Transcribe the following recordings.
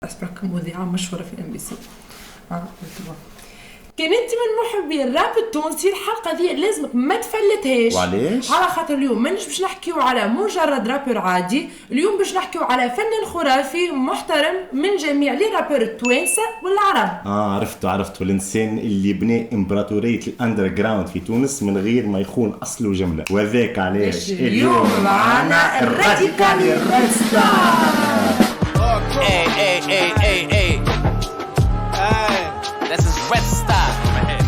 أسبق مذيعة مشهورة في MBC. كان انت من محبي الراب التونسي الحلقة دي لازمك ما تفلتهاش. وعليش؟ على خاطر اليوم مانيش باش نحكيو على مجرد رابر عادي، اليوم باش نحكيو على فنان خرافي محترم من جميع لي رابر التوانسة والعرب. عرفته الانسان اللي بنى امبراطورية الاندر جراوند في تونس من غير ما يخون اصله جملة، وذاك علاش اليوم معنا الراديكالي ريد ستار. This is Red Star.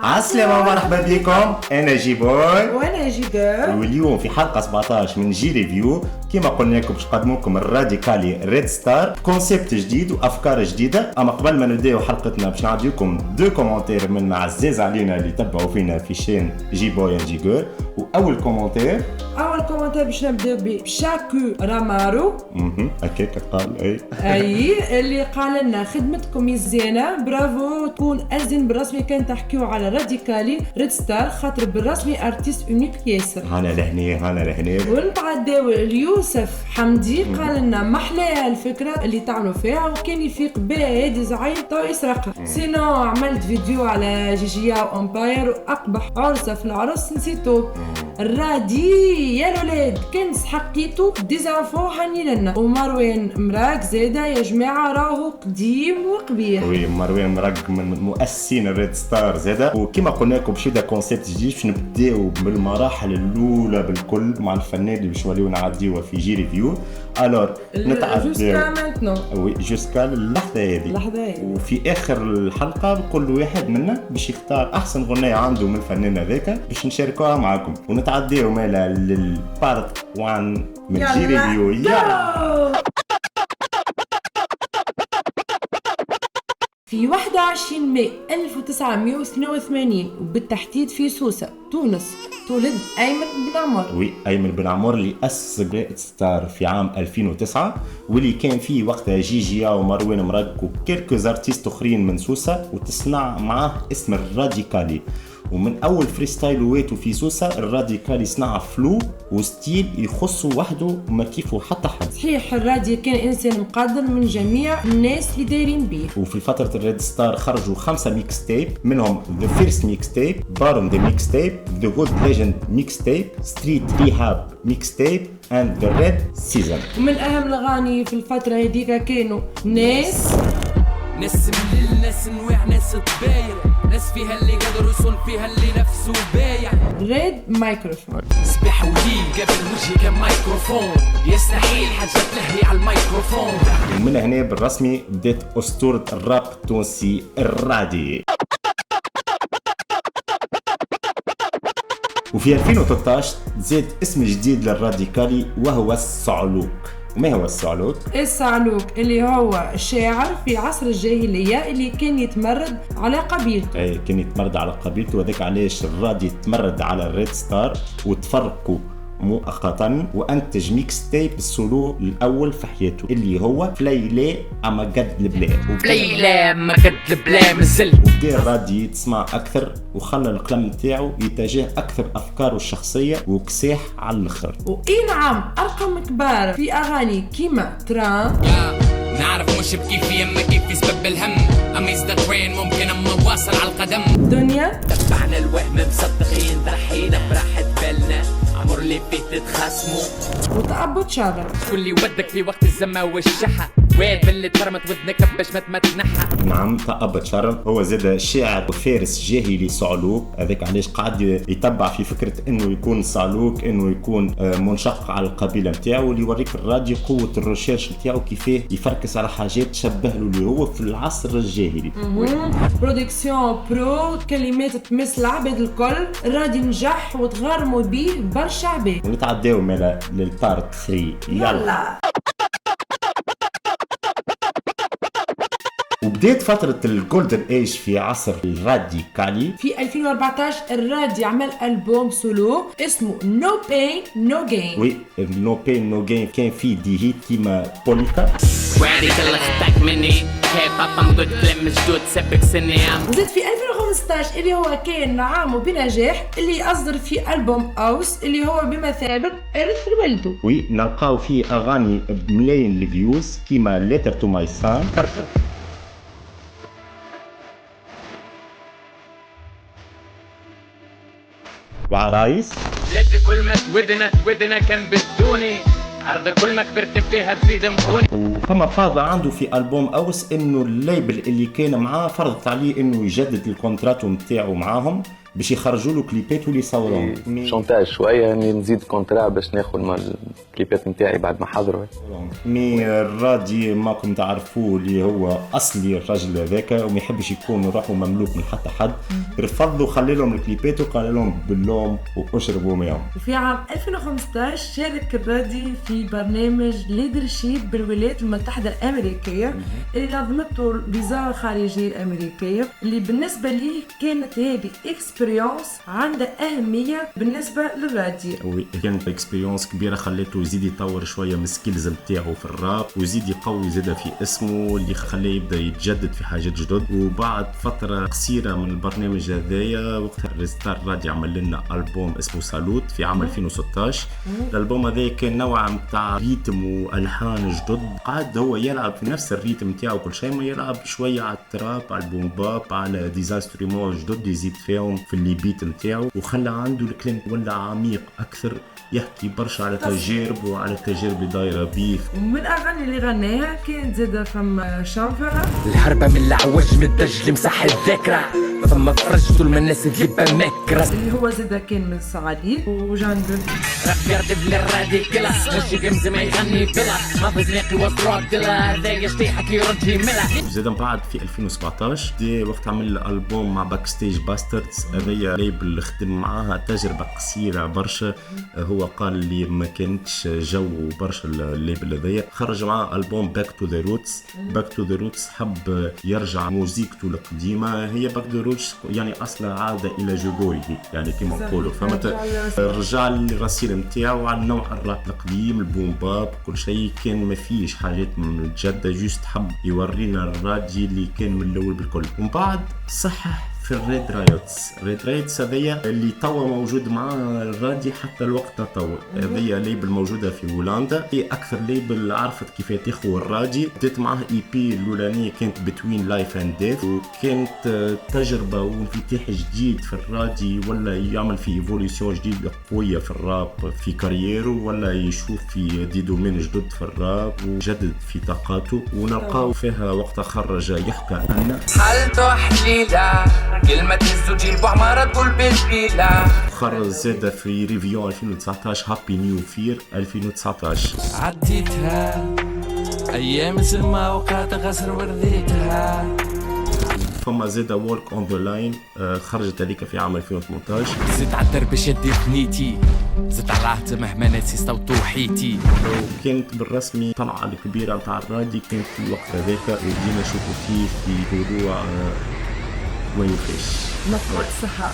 عسلامة مرحبا بكم، انا جيبوي وانا جيجر، واليوم في حلقة 17 من جي ريفيو كما قلنا لكم باش نقدموا لكم الراديكالي ريد ستار كونسيبت جديد وافكار جديده. اما قبل ما نبداو حلقتنا باش نعطيكم دو كومونتير من عزاز علينا اللي تبعوا فينا في شين جيبوي اند جيجر. واول كومونتير باش نبداو بشاكو رامارو. هكاك قال اي اللي قال لنا خدمتكم مزيانه، برافو، تكون ازين بالرسمي كان تحكيو على راديكالي ريد ستار خاطر بالرسمي ارتيست اونيك ياسر. هانا لهنا ونتعداو اليوسف حمدي قال لنا محلاها الفكره اللي تعملوا فيها وكان يفيق بها هادي زعيم تو يسرقها. سينو عملت فيديو على جيجيا وامباير واقبح عرسه في العرس نسيتو. الرادي يا الولاد كان حقيتو ديزانفو هني لنا. ومروان مراك زاده يا جماعه راهو قديم وقبيح. وي مروان مراك من مؤسسين الريد ستار زاده. وكما قلنا لكم باش يبدا كونسيبت جديد باش نبداو بالمراحل الاولى بالكل مع الفنان اللي باش نوليو نعديوه في جي ريفيو. الور نتعداو جوسكا مانتنو، وي جوسكا اللحظه هذه. وفي اخر الحلقه كل واحد منا باش يختار احسن غنية عنده من الفنان هذاك باش نشاركوها معكم ونتعداو مالا للبارت 1 من جي ريفيو. يلا في 21 ماي 1982 وبالتحديد في سوسة تونس تولد أيمن بن عمر. وي أيمن بن عمر اللي أسس ريد ستار في عام 2009 واللي كان فيه وقتها جيجيا ومروان مراك وكيركوز ارتيست أخرين من سوسة وتصنع معاه اسم الراديكالي. ومن اول فريستايل ويتو في سوسة الراديكالي صنع فلو وستيل يخصه وحده وما كيفه حتى حد. صحيح الرادي كان انسان مقدر من جميع الناس اللي دايرين بيه. وفي فترة الريد ستار خرجوا 5 ميكس تيب منهم The First Mix Tape, Baron the Mix Tape, The Good Legend Mix Tape, Street Rehab Mix Tape and The Red Season. ومن اهم الاغاني في الفترة هذيك كانوا ناس من الناس انواع ناس تباير، ناس فيها اللي قادر يصون فيها اللي نفسه بايع. ريد مايكروفون سباح وديل قبل وجهي كان مايكروفون، يستحيل حاجة تلهي على الميكروفون. ومن هنا بالرسمي بدات أسطورة الراب التونسي الرادي. وفي 2013 زاد اسم جديد للراديكالي وهو الصعلوك. وما هو الصعلوك؟ الصعلوك اللي هو شاعر في عصر الجاهلية اللي كان يتمرد على قبيلته. اي كان يتمرد على قبيلته وذاك علاش الرادي يتمرد على الريد ستار وتفرقوا مؤقتا وانتج ميكس تيب السولو الاول في حياته اللي هو فليلة اما قد البلا. فليلة ما قد البلا مازال. وبدا الرادي يتسمع اكثر وخلى القلم نتاعو يتجه اكثر افكاره الشخصيه وكساح على الاخر. واي نعم ارقام كبار في اغاني كيما تران نعرف مش بكيفي اما كيفي سبب الهم، اما يزداد وين ممكن اما واصل على القدم. دنيا تبعنا الوهم مصدقين ضحينا براحة بالنا عمر اللي فيك تتخاصموا. وتعبد شابر كل ودك في وقت الزما والشحة وين اللي ترمت وذنك باش ما تنحى. نعم تأبد شرم هو زاد شاعر وفارس جاهلي صعلوك. هذاك علاش قاعد يتبع في فكرة انه يكون صعلوك انه يكون منشق على القبيلة نتاعو واللي يوريك الراديو قوة الريسيرش نتاعو كيفاه يفركس على حاجات تشبه له اللي هو في العصر الجاهلي. برودكسيون برو، كلمات تمس العباد الكل. الراديو نجح وتغرموا بيه برشا عباد. ونتعداو مالا للبارت 3. يلا وبدأت فترة الجولدن ايج في عصر الراديكالي. في 2014 الرادي عمل ألبوم سولو اسمه No Pain No Gain. وي No Pain No Gain كان فيه دي هيت كيما بوليكا. وعدي كل خطاك مني كيف ابقى مقود كلام مجدود سبك سني. وزاد في 2015 2015 اللي هو كان عامه بنجاح اللي أصدر فيه ألبوم أوس اللي هو بمثابة إرث لوالده. وي نلقاو فيه أغاني بملايين الفيوز كيما ليتر تو ماي سان وعرايس. ليت كل ما ودنا كان بدوني عرض كل ما كبرت فيها تزيد مخوني. وفما فاضة عنده في ألبوم أوس إنه الليبل اللي كان معاه فرضت عليه إنه يجدد الكونتراتو متاعه معاهم باش يخرجوا له كليبات واللي يصورون. شونتاج شويه يعني نزيد كونترا باش ناخذ مال الكليبات نتاعي بعد ما حضروا. مي الرادي ماكم تعرفوه اللي هو اصلي الراجل هذاك وما يحبش يكون روحه مملوك من حتى حد، رفض وخلي لهم الكليبات وقال لهم باللوم واشربوا معهم. وفي عام 2015 شارك الرادي في برنامج ليدرشيب بالولايات المتحدة الأمريكية اللي نظمته الوزارة الخارجية الأمريكية، اللي بالنسبة لي كانت هذه اكسبيريونس عندها أهمية بالنسبة للرادي. كانت اكسبيريونس كبيرة خليته يزيد يطور شوية من سكيلز نتاعو في الراب ويزيد يقوي زيادة في اسمه اللي خلاه يبدا يتجدد في حاجات جدد. وبعد فترة قصيرة من البرنامج هذايا وقتها ريستار رادي عمل لنا ألبوم اسمه سالوت في عام 2016. الألبوم هذا كان نوع متاع ريتم والحان جدد، قعد هو يلعب في نفس الريتم نتاعو كل شيء، ما يلعب شوية على التراب على البوم باب على ديزاستريمون جدد يزيد فيهم في اللي بيت نتاعو، وخلى عنده الكلام ولا عميق أكثر، يحكي برشا على تجارب وعلى التجارب اللي دايره بيه. ومن الاغاني اللي غناها كانت زاده فما شانفرة الحربة من العوج من الدج لمسح الذاكرة فما فرج طول ما الناس تجيبها مكرة اللي هو زاده كان من صعاليك وجندل راب يردف للرادي كلا ماشي جمز ما يغني بلا ما بزناقي وصروك كلا هذا يشتيحك يرجي ملا. وزاد من بعد في 2017 دي وقت عمل ألبوم مع باك ستيج باستردز، هذايا ليبل اللي خدم معاها تجربة قصيرة برشا، هو قال لي ما كانتش جو برشا الليبل هذايا، خرج معاه ألبوم باك تو ذا روتس. باك تو ذا روتس حب يرجع موزيكته القديمة، هي باك تو ذا روتس يعني أصلا عادة إلى جذوره يعني كما نقولوا، فهمت؟ رجع للرسيل نتاعو على نوع الراب القديم البوم باب كل شيء، كان ما فيش حاجات من جدة، جوست حب يورينا الرادي اللي كان من الأول بالكل. ومن بعد صحح في الريد رايتس هذيا اللي توا موجود مع الرادي حتى الوقت تطور، هذيا ليبل موجوده في هولندا، هي اكثر ليبل عرفت كيف تاخذ الرادي. بديت معاه اي بي الاولانيه كانت بتوين لايف اند ديث، وكانت تجربه وانفتاح جديد في الرادي، ولا يعمل في ايفوليوشن جديد قويه في الراب في كاريره، ولا يشوف في دي دومين جدد في الراب وجدد في طاقاته، ونلقاو فيها وقت خرج يحكى أنا حالته حليلة كلمة تزوجي بعمارة تقول بالبيلة. خرج زاد في ريفيو 2019 هابي نيو فير 2019. عديتها أيام زلمة أوقات غسر ورديتها. فما زاد وولك اون ذا لاين خرجت هذيك في عام 2018. زدت على الدرب شديت ثنيتي، زدت على العهد مهما ناسي استوت وحيتي. وكانت بالرسمي طلعة الكبيرة متاع الرادي كانت في الوقت هذاك، ودينا نشوفوا فيه في موضوع وين فيش مطبوع الصحة.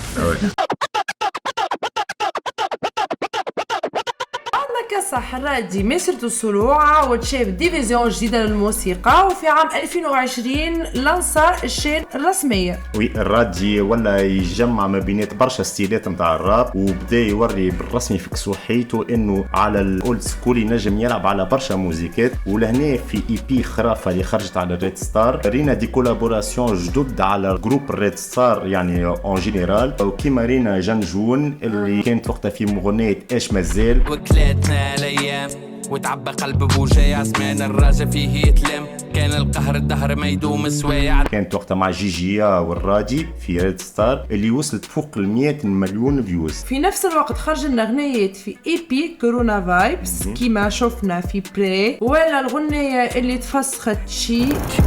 صح الرادي مسيرته الصلوع عاود شاف ديفيزيون جديدة للموسيقى، وفي عام 2020 لانسا الشين الرسمية. وي الرادي ولا يجمع ما بينات برشا ستيلات نتاع الراب، وبدا يوري بالرسمي في كسوحيته انه على الاولد سكول ينجم يلعب على برشا موزيكات. ولهنا في اي بي خرافة اللي خرجت على الريد ستار رينا دي كولابوراسيون جدد على جروب الريد ستار يعني اون جينيرال، وكيما رينا جنجون اللي كانت وقتها في مغنية ايش مازال وكلاتنا الايام وتعبى قلب بوجاي عزمان الراجة فيه يتلم، كان القهر الدهر ما يدوم سوايع. كانت وقتها مع جيجيا والرادي في ريد ستار اللي وصلت فوق 100 مليون فيوز. في نفس الوقت خرج لنا غنيات في اي بي كورونا فايبس كيما شفنا في بري، ولا الغنية اللي تفسخت شي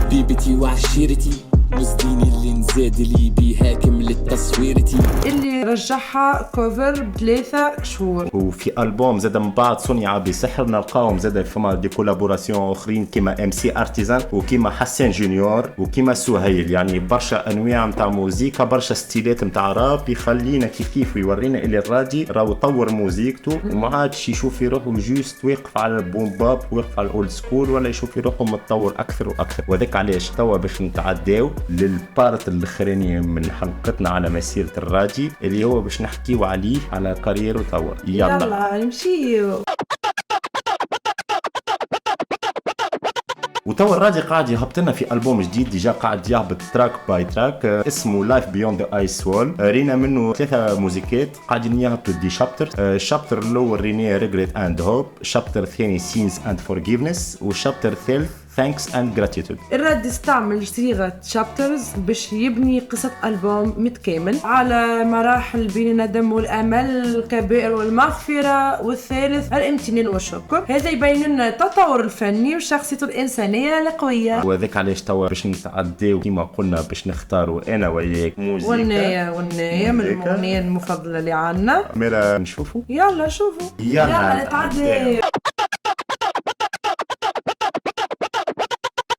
بيبتي وعشيرتي وزديني اللي نزاد لي بيها كملت تصويرتي اللي رجعها كوفر ب3 شهور. وفي ألبوم زاد من بعد صنع بسحر نلقاهم زاد فما دي كولابوراسيون اخرين كيما ام سي ارتيزان وكيما حسين جونيور وكيما سهيل، يعني برشا انواع نتاع موزيكا برشا ستيلات نتاع راب، يخلينا كيف ويورينا اللي الرادي راهو طور موزيكته وما عادش يشوف في روحه جوست واقف على البوم باب واقف على الاولد سكول، ولا يشوف في روحه متطور اكثر واكثر. وذاك علاش توا باش نتعداو للبارت الاخراني من حلقتنا على مسيرة الراجي اللي هو باش نحكيو عليه على كاريرو توا. يلا نمشيو. وتوا الراجي قاعد يهبط لنا في ألبوم جديد ديجا قاعد يهبط تراك باي تراك اسمه لايف بيوند ذا ايس وول. رينا منه 3 موزيكات قاعدين يهبطوا دي شابتر. الشابتر الاول رينيه ريجريت اند هوب، الشابتر الثاني سينز اند فورجيفنس، والشابتر الثالث Thanks and Gratitude. الراد استعمل صيغة شابترز باش يبني قصة ألبوم متكامل على مراحل بين الندم والأمل، الكبائر والمغفرة، والثالث الامتنان والشكر. هذا يبين لنا التطور الفني وشخصيته الإنسانية القوية. وذاك علاش توا باش نتعداو كما قلنا باش نختاروا أنا وياك موزيكا والناية من المغنية المفضلة اللي عنا. مالا نشوفوا. يلا شوفوا. يلا نتعداو.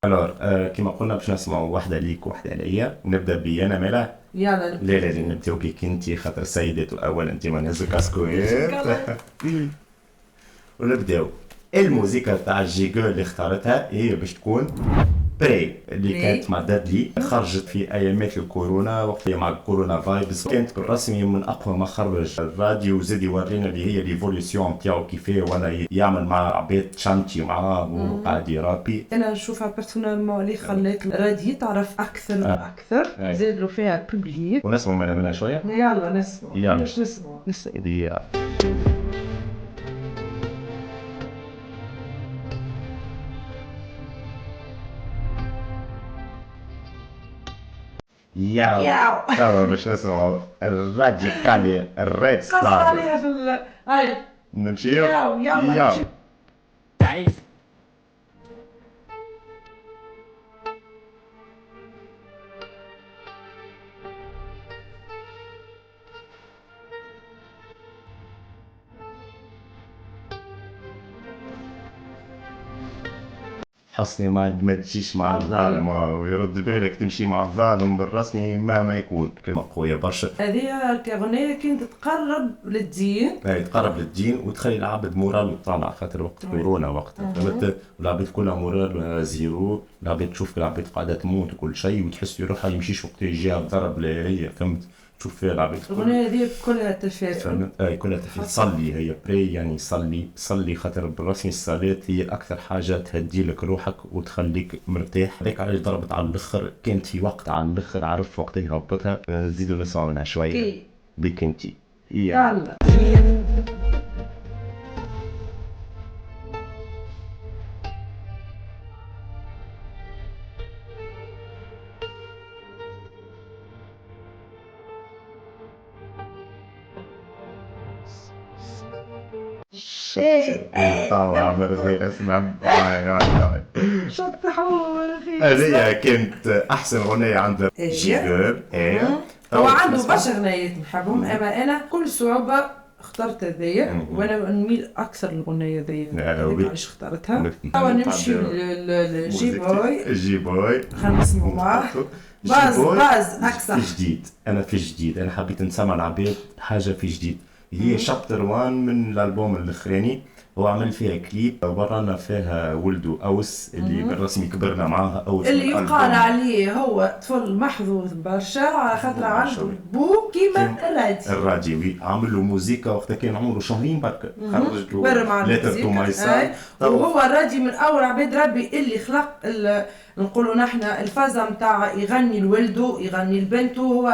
الور كما قلنا باش نسمعوا واحدة ليك واحدة عليا. نبدا بي انا مالا. يلا لا نبداو بيك انتي خاطر سيدات الاول انتي ما نهزو كاسكويت. ونبداو. الموسيقى تاع الجيجو اللي اختارتها هي باش تكون بري اللي كانت مع دادلي. خرجت في ايامات الكورونا وقت مع الكورونا فايبس. كانت بالرسمي من اقوى ما خرج الراديو وزاد يورينا اللي هي ليفوليسيون تاعو كيفاه ولا يعمل مع عباد شانتي معاه وقاعد يرابي. انا نشوفها بيرسونيلمون اللي خلات الراديو تعرف اكثر واكثر. زادوا فيها بوبليك. ونسمعوا منها شويه. يلا نسمع. يلا نسمع. ياو باش نسمعوا الراديكالي الريد ستار. هاي نمشيو. يلا حسني ما تجيش مع الظالم ويرد بالك تمشي مع الظالم بالرسمي مهما يكون. كلمة قوية برشا. هذه كأغنية كانت تقرب للدين. تقرب للدين وتخلي العبد مورال طالع خاطر وقت كورونا وقتها فهمت. العبد كلها مورال زيرو. العبد تشوف العبد قاعدة تموت وكل شيء وتحس روحها يمشيش وقت يجيها ضرب لا هي فهمت. تشوف فيها العبد. الأغنية هذه كلها تفاؤل. كلها تفاؤل. صلي هي بري يعني صلي خاطر بالرسمي الصلاة هي أكثر حاجة تهدي لك روحك وتخليك مرتاح. هيك علاش ضربت على الآخر. كانت في وقت على الآخر عرفت وقت هبطتها. زيدوا نسمعوا منها شوية. بيك انتي. يلا. طبعا مرضي اسمع. شطحوا هذه كانت احسن اغنيه عند جيجو. هو عنده برشا اغنيات نحبهم اما انا كل صعوبه اخترت هذيا وانا نميل اكثر الاغنيه هذيا علاش اخترتها. توا نمشي للجي بوي. خلينا نسمعوا معاه باز اكثر جديد. انا في جديد انا حبيت نسمع العباد حاجه في جديد. هي شابتر 1 من الالبوم الاخراني. هو عمل فيها كليب ورانا فيها ولده أوس اللي بالرسمي كبرنا معاها. أوس اللي يقال عليه هو طفل محظوظ برشا على خاطر عنده بو كيما الراجي عمل له موسيقى وقتها كان عمره شهرين برك. خرج له ليتر تو ماي سان. وهو الراجي من اول عباد ربي اللي خلق نقولوا نحن الفازة متاع يغني لولده يغني لبنته. هو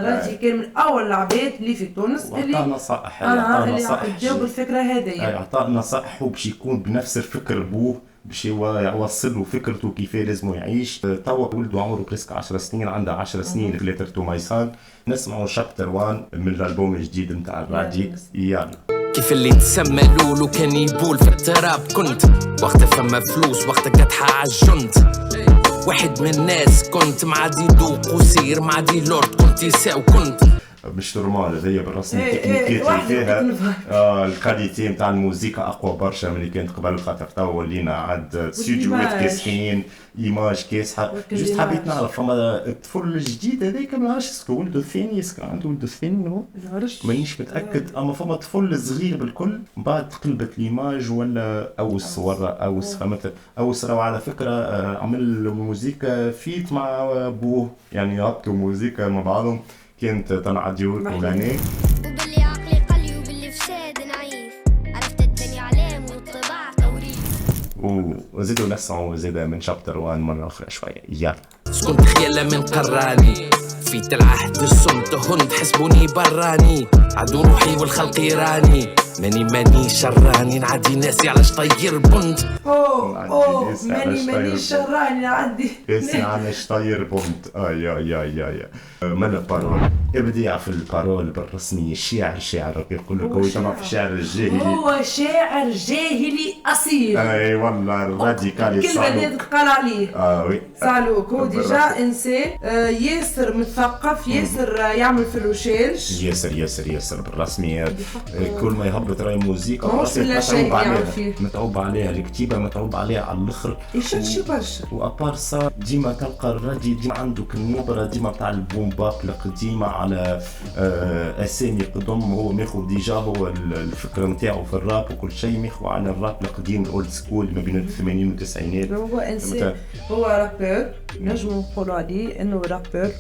راجي كان من اول العباد اللي في تونس اللي نصائح اللي تجاوب الفكرة هذه. اعطى نصائح باش يكون بنفس الفكر بوه باش يوصل له فكرته كيف لازم يعيش. توا ولده عمره بريسك 10 سنين. عنده 10 سنين في ليتر تو ماي سان. نسمعوا شابتر 1 من الالبوم الجديد نتاع الراجي. يلا. كيف اللي تسمى لولو كان يبول في التراب كنت وقت فما فلوس وقت قدحة عالجند. واحد من الناس كنت مع دي دوق وسير مع دي لورد كنت يساو كنت مش نورمال هذيا بالرسم التكنيكات اللي فيها الكاليتي نتاع الموسيقى اقوى برشا من اللي كانت قبل، خاطر تو ولينا عاد استديوهات كاسحين ايماج كاسحه. جست حبيت نعرف فما الطفل الجديد هذاك ما عرفتش اسكو ولده الثاني، اسكو عنده ولده الثاني هو مانيش متاكد، اما فما طفل صغير بالكل من بعد تقلبت الايماج ولا اوس ورا اوس فهمت. اوس راهو على فكره عمل موسيقى فيت مع ابوه، يعني هبطوا موسيقى مع بعضهم كانت تنعديو الاغاني. وباللي عقلي قلي وباللي فساد نعيف، عرفت الدنيا علام والطباع توريث. وزيدوا نسمعوا زيادة من شابتر 1 مرة أخرى شوية. يلا كنت خيالة من قراني فيت العهد الصمت هند حسبوني براني عدو روحي والخلق يراني ماني شراني نعدي ناسي على شطير بنت. ماني شراني نعدي ناسي على شطير بنت. يا من البارول ابداع في البارول بالرسمي. الشاعر يقول لك هو تبع في الشعر الجاهلي، هو شاعر جاهلي اصيل. اي والله الراديكالي الكلمه اللي تقال عليه وي صالوك. هو ديجا انسان ياسر مثقف، ياسر يعمل في الريشيرش، ياسر بالرسمي. كل ما يهبط راي موسيقى ماهوش بلا شيء يعمل فيه، متعوب عليها الكتيبه، متعوب عليها على الاخر، يشوفش برشا. وابار صا ديما تلقى الرادي ديما عنده النبره ديما تاع البوم باب القديمه على اسامي قدم. هو ماخذ ديجا هو الفكره نتاعو في الراب وكل شيء ماخذ على الراب القديم الاولد سكول ما بين الثمانين والتسعينات. هو انسان هو رابر، نجمو نقولوا عليه انه رابر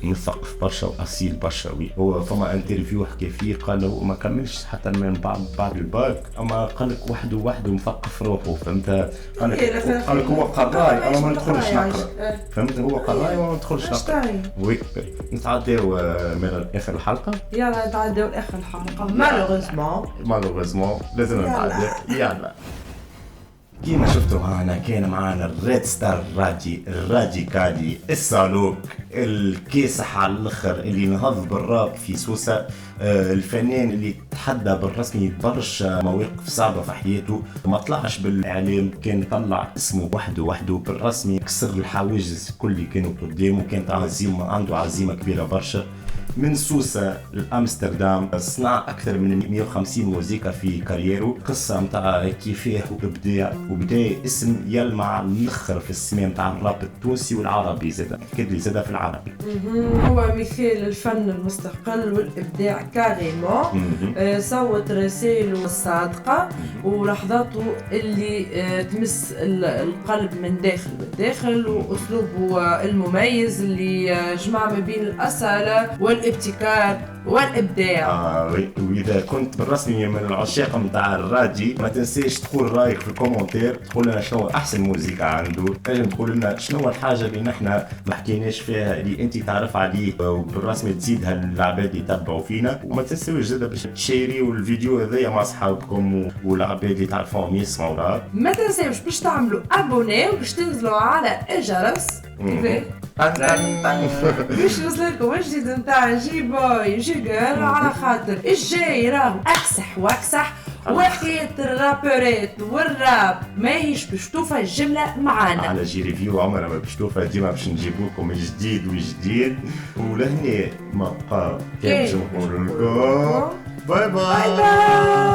مثقف برشا واصيل برشا. هو فما انترفيو حكى فيه قال له ما كملش حتى من بعد الباك، اما قال لك وحده مثقف روحه فهمت. قال لك هو قراي اما ما ندخلش نقرا فهمت. هو قراي وما ندخلش نقرا. وي نتعداو من اخر الحلقه. يلا نتعداو لاخر الحلقه. مالوغيزمون لازم نتعداو. يلا كيما شفتوا هنا كان معانا الريد ستار الراديكالي الصالوك الكيسح على الاخر اللي نهض بالراب في سوسة، الفنان اللي تحدى بالرسمي برشا مواقف صعبة في حياته، ما طلعش بالاعلام، كان طلع اسمه وحده بالرسمي، كسر الحواجز كل اللي كانوا قدامه، كانت عنده عزيمة كبيرة برشا. من سوسة لأمستردام صنع أكثر من 150 موسيقى في كاريره، قصة متاع كيفاه وإبداع وبداية اسم يلمع الأخر في السماء متاع الراب التونسي والعربي زادا كدلي زادا في العربي. هو مثال الفن المستقل والإبداع كاريمون. صوت رسائله الصادقة ولحظاته اللي تمس القلب من داخل وأسلوبه المميز اللي جمع ما بين الأصالة والابتكار والابداع. واذا كنت بالرسمي من العشاق نتاع الرادي ما تنساش تقول رايك في الكومنتير، تقول لنا شنو احسن موسيقى عنده، تنجم تقول لنا شنو الحاجه اللي نحنا ما حكيناش فيها اللي انت تعرف عليه وبالرسمي تزيدها للعباد اللي يتبعوا فينا. وما تنسوش زاده باش تشيريوا الفيديو هذايا مع اصحابكم والعباد اللي تعرفوهم يسمعوا. ما تنسوش باش تعملوا ابوني وباش تنزلوا على الجرس كيفاه باش يوصلكم الجديد نتاع جي بوي جي جيرل، على خاطر الجاي راهو اكسح واكسح، وحكاية الرابورات والراب ماهيش باش توفى الجملة معانا على جي ريفيو. عمرنا ما باش توفى، ديما باش نجيبوكم جديد ولهنا ما بقى كان باش نقول لكم باي باي.